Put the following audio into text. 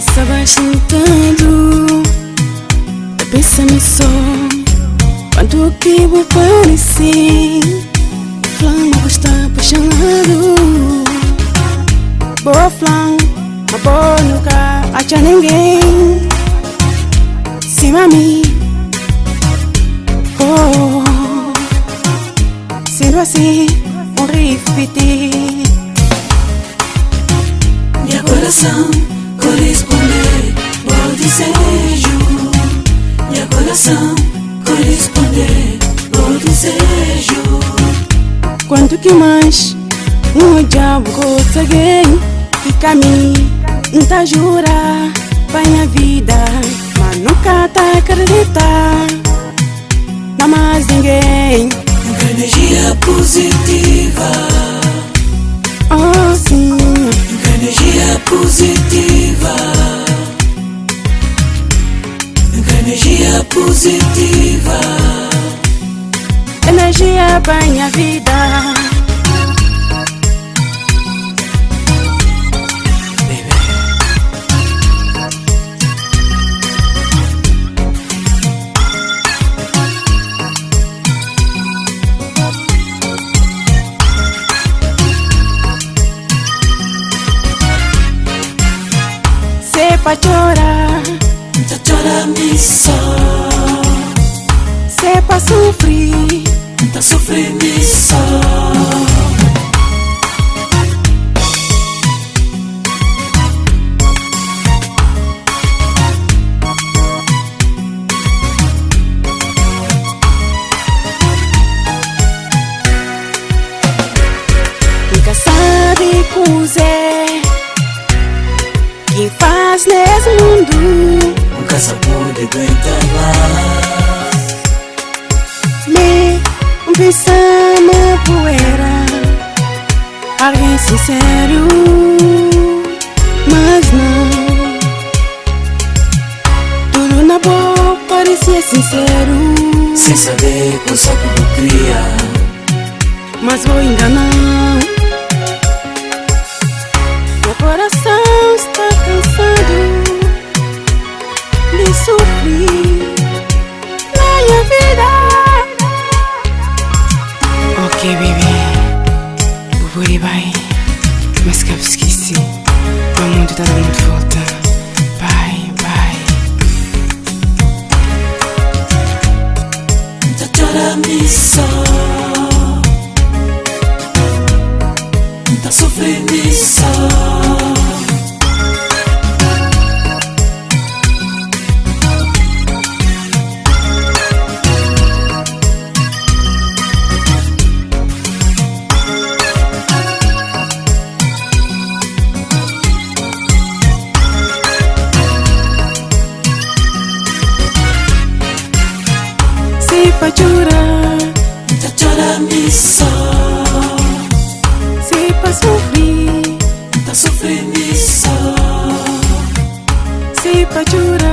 estava sentando a pensar nisso. Quanto que vou parecer flama está apaixonado. Boa flama, mas boa nunca acha ninguém. Sim, mami. Oh, sendo assim, um repetir. Meu coração corresponder ao desejo. Meu coração corresponder ao desejo. Quanto que mais um diabo consegue que caminho não tá jura para minha vida, mas nunca tá acreditar na mais ninguém. Energia positiva. Oh sim, energia positiva. Energia positiva. Energia para minha vida. Se pra chorar, chora missão. se pra sofrer, tá sofrendo missão. nunca sabe cozer quem faz nesse mundo. Nunca se pode aguentar mais. Me pensar na poeira, alguém sincero, mas não. Tudo na boa parecia sincero, Sem saber qual só que eu cria. mas vou enganar. Meu coração está cansado de sofrer na minha vida. Ok, baby, vou ir bem, mas que eu esqueci. Há muito, tá dando muito volta. Bye, bye. Chora missão. Tá sofrendo missão. Se pra chorar, Chora missão. se pra sofrer, Tá sofrendo missão. se pra chorar.